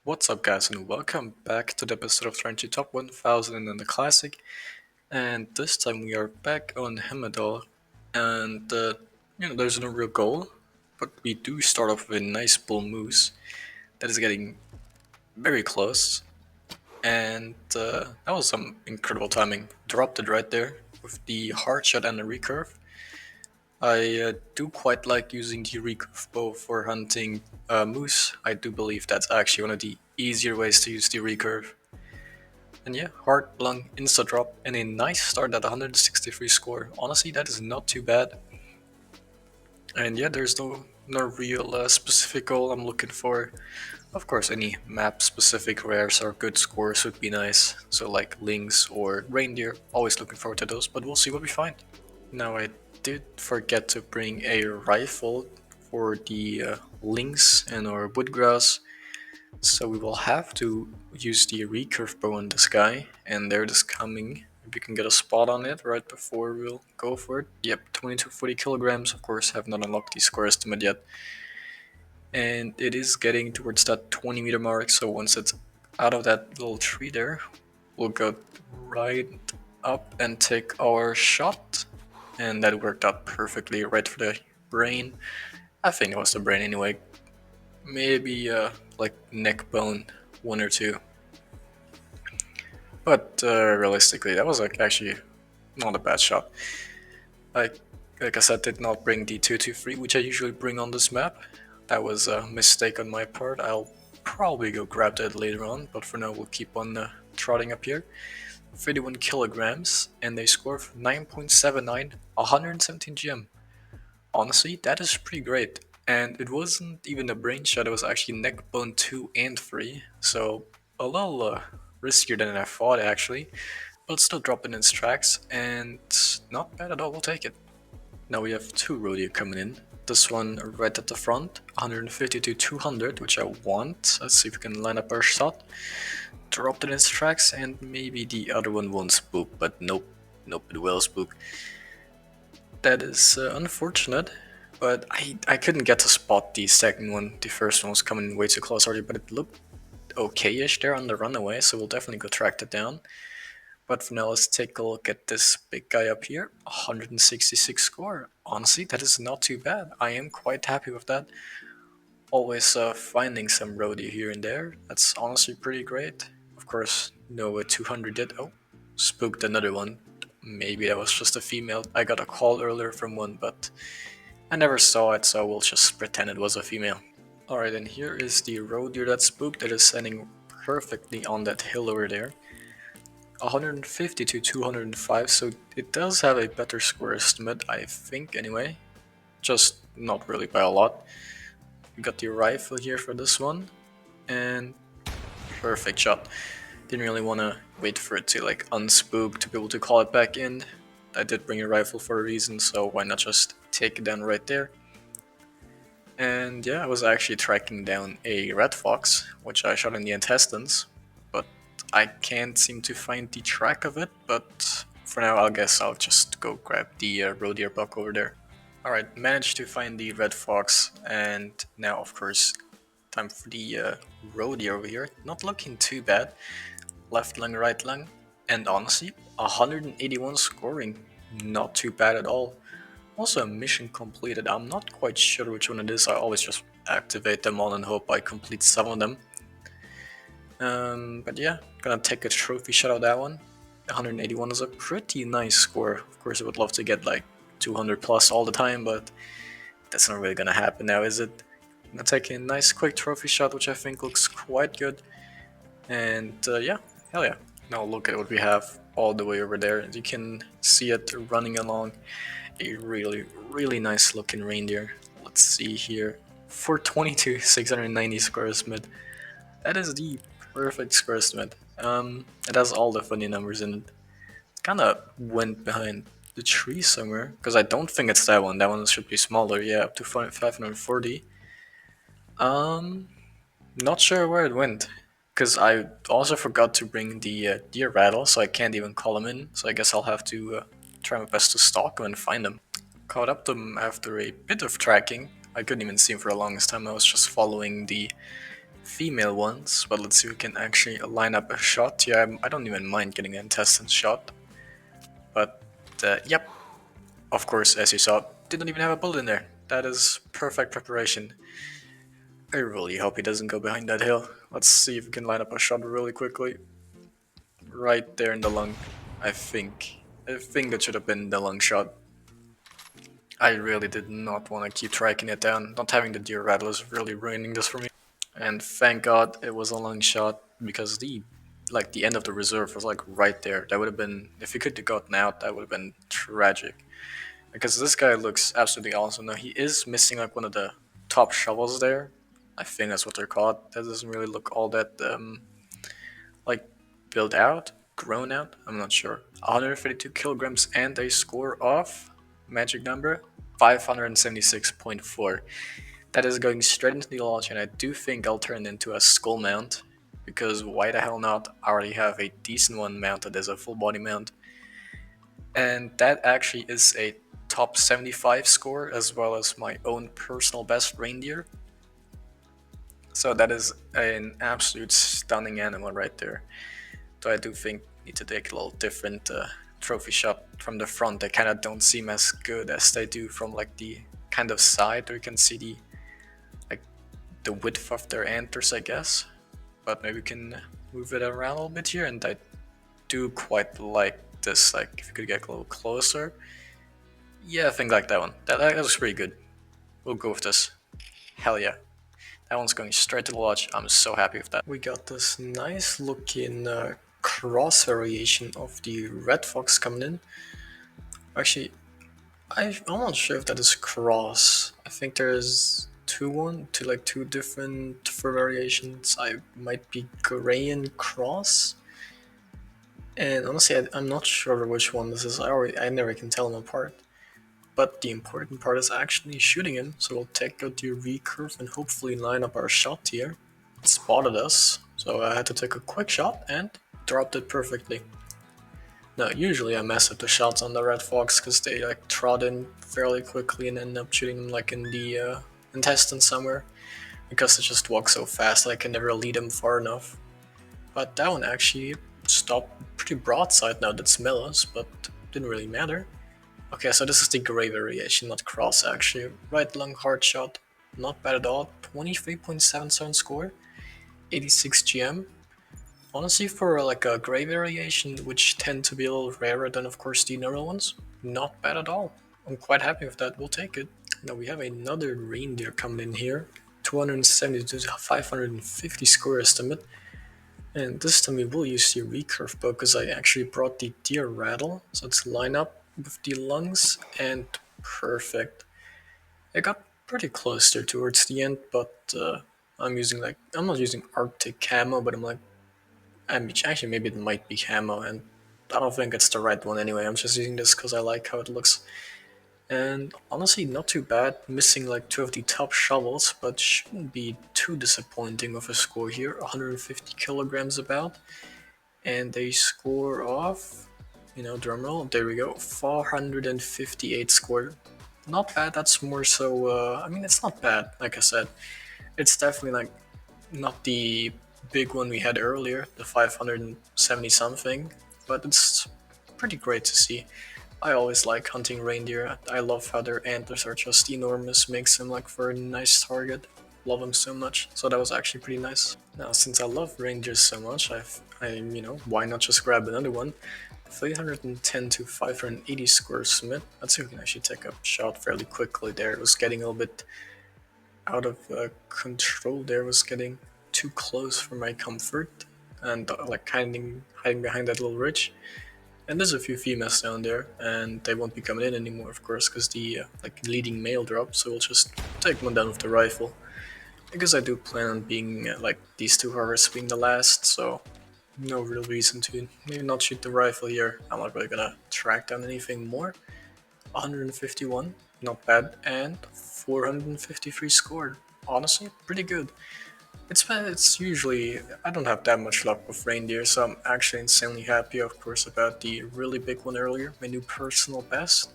What's up, guys, and welcome back to the episode of Trying to Top 1000 in the Classic. And this time we are back on Hemmeldal, and there's no real goal, but we do start off with a nice bull moose that is getting very close, and that was some incredible timing. Dropped it right there with the hard shot and the recurve. I do quite like using the recurve bow for hunting moose. I do believe that's actually one of the easier ways to use the recurve. And yeah, hard lung insta drop and a nice start at 163 score. Honestly, that is not too bad. And yeah, there's no real specific goal I'm looking for. Of course, any map specific rares or good scores would be nice. So like Lynx or Reindeer, always looking forward to those, but we'll see what we find. Now I did forget to bring a rifle for the Lynx and our Woodgrouse. So we will have to use the recurve bow on this guy, and there it is coming. If you can get a spot on it right before we'll go for it. Yep, 2240 kilograms, of course, have not unlocked the score estimate yet. And it is getting towards that 20-meter mark, so once it's out of that little tree there, we'll go right up and take our shot. And that worked out perfectly, right for the brain. I think it was the brain anyway. Maybe like neck bone, one or two. But realistically, that was actually not a bad shot. Like I said, did not bring the 223, which I usually bring on this map. That was a mistake on my part. I'll probably go grab that later on, but for now we'll keep on trotting up here. 31 kilograms, and they score 9.79, 117 GM. Honestly, that is pretty great. And it wasn't even a brain shot, it was actually neck bone 2 and 3, so a little riskier than I thought actually, but still dropping in its tracks, and not bad at all, we'll take it. Now we have two rodeo coming in. This one right at the front, 150 to 200, which I want. Let's see if we can line up our shot. Dropped it in its tracks, and maybe the other one won't spook, but nope, it will spook. That is unfortunate, but I couldn't get to spot the second one. The first one was coming way too close already, but it looked okay-ish there on the runaway, so we'll definitely go track that down. But for now, let's take a look at this big guy up here. 166 score. Honestly, that is not too bad. I am quite happy with that. Always finding some roadie here and there. That's honestly pretty great. Of course, no 200 did. Oh, spooked another one. Maybe that was just a female. I got a call earlier from one, but I never saw it, so we'll just pretend it was a female. Alright, and here is the roadie that spooked that is standing perfectly on that hill over there. 150 to 205, so it does have a better score estimate, I think anyway. Just not really by a lot. We got the rifle here for this one, and perfect shot. Didn't really want to wait for it to like unspook to be able to call it back in. I did bring a rifle for a reason, so why not just take it down right there. And yeah, I was actually tracking down a red fox, which I shot in the intestines, but I can't seem to find the track of it, but for now I guess I'll just go grab the roe deer buck over there. Alright, managed to find the red fox, and now of course time for the roe deer over here. Not looking too bad. Left lung, right lung, and honestly, 181 scoring. Not too bad at all. Also a mission completed. I'm not quite sure which one it is. I always just activate them all and hope I complete some of them. But yeah, gonna take a trophy shot of that one. 181 is a pretty nice score. Of course, I would love to get like 200 plus all the time, but that's not really gonna happen now, is it? I'm gonna take a nice quick trophy shot, which I think looks quite good. And yeah, hell yeah. Now look at what we have all the way over there. You can see it running along a really nice looking reindeer. Let's see here. 422, 690 square estimate. That is the perfect square estimate. It has all the funny numbers in it. Kinda went behind the tree somewhere, because I don't think it's that one. That one should be smaller, yeah, up to 540. Not sure where it went, because I also forgot to bring the deer rattle, so I can't even call him in, so I guess I'll have to try my best to stalk him and find him. Caught up to him after a bit of tracking. I couldn't even see him for the longest time. I was just following the female ones, but let's see if we can actually line up a shot. Yeah, I don't even mind getting an intestine shot. But, yep, of course, as you saw, didn't even have a bullet in there. That is perfect preparation. I really hope he doesn't go behind that hill. Let's see if we can line up a shot really quickly. Right there in the lung, I think. I think that should have been the lung shot. I really did not want to keep tracking it down. Not having the deer rattle is really ruining this for me. And thank God it was a lung shot because the end of the reserve was like right there. That would have been, if he could have gotten out, that would have been tragic. Because this guy looks absolutely awesome. Now he is missing like one of the top shovels there. I think that's what they're called. That doesn't really look all that like built out, grown out. I'm not sure. 152 kilograms and a score of magic number 576.4. That is going straight into the lodge, and I do think I'll turn it into a skull mount because why the hell not? I already have a decent one mounted as a full body mount. And that actually is a top 75 score as well as my own personal best reindeer. So that is an absolute stunning animal right there. So I do think I need to take a little different trophy shot from the front. They kind of don't seem as good as they do from like the kind of side where you can see the width of their antlers, I guess. But maybe we can move it around a little bit here, and I do quite like this, like if you could get a little closer. Yeah, I think like that one. That looks pretty good. We'll go with this. Hell yeah. That one's going straight to the lodge. I'm so happy with that. We got this nice looking cross variation of the red fox coming in. Actually, I'm not sure if that is cross. I think there's two different fur variations. I might be gray and cross. And honestly, I'm not sure which one this is. I never can tell them apart. But the important part is actually shooting him, so we'll take out the recurve and hopefully line up our shot here. It spotted us, so I had to take a quick shot and dropped it perfectly. Now, usually I mess up the shots on the red fox because they like trot in fairly quickly and end up shooting them like in the intestine somewhere, because they just walk so fast I can never lead them far enough. But that one actually stopped pretty broadside now that smell us, but didn't really matter. Okay, so this is the gray variation, not cross actually. Right lung hard shot, not bad at all. 23.77 score, 86 GM. Honestly, for like a gray variation, which tend to be a little rarer than of course the normal ones, not bad at all. I'm quite happy with that, we'll take it. Now we have another reindeer coming in here. 270 to 550 score estimate. And this time we will use the recurve bow because I actually brought the deer rattle, so let's line up with the lungs and perfect. I got pretty close there towards the end, but I'm not using Arctic camo, but actually maybe it might be camo, and I don't think it's the right one anyway. I'm just using this because I like how it looks. And honestly, not too bad, missing like two of the top shovels, but shouldn't be too disappointing of a score here. 150 kilograms about, and a score of, drumroll, there we go, 458 score. Not bad, that's more so, it's not bad, like I said. It's definitely like not the big one we had earlier, the 570 something, but it's pretty great to see. I always like hunting reindeer. I love how their antlers are just enormous, makes them like for a nice target. Love them so much, so that was actually pretty nice. Now, since I love reindeers so much, why not just grab another one? 310 to 580 square Smith. Let's see if we can actually take a shot fairly quickly there. It was getting a little bit out of control there, was getting too close for my comfort, and like hiding behind that little ridge. And there's a few females down there, and they won't be coming in anymore, of course, because the leading male dropped. So we'll just take one down with the rifle, because I do plan on being like these two harvests being the last. So no real reason to maybe not shoot the rifle here. I'm not really gonna track down anything more. 151, not bad, and 453 scored. Honestly, pretty good. It's usually, I don't have that much luck with reindeer, so I'm actually insanely happy, of course, about the really big one earlier, my new personal best,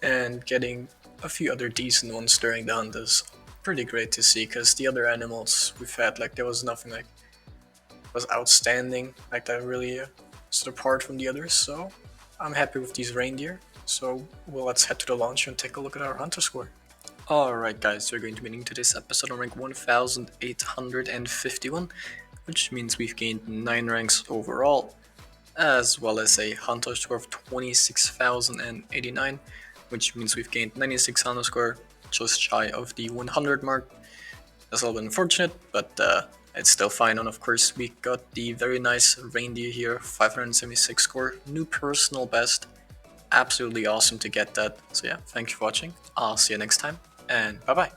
and getting a few other decent ones during the hunt is pretty great to see because the other animals we've had, like there was nothing like was outstanding like that really stood apart from the others. So I'm happy with these reindeer. So well, let's head to the launcher and take a look at our hunter score. Alright guys, we're going to be into this episode on rank 1851, which means we've gained 9 ranks overall, as well as a hunter score of 26,089, which means we've gained 96 hunter score, just shy of the 100 mark. That's a little bit unfortunate, but it's still fine. And of course, we got the very nice reindeer here, 576 score, new personal best. Absolutely awesome to get that. So yeah, thanks for watching. I'll see you next time, and bye bye.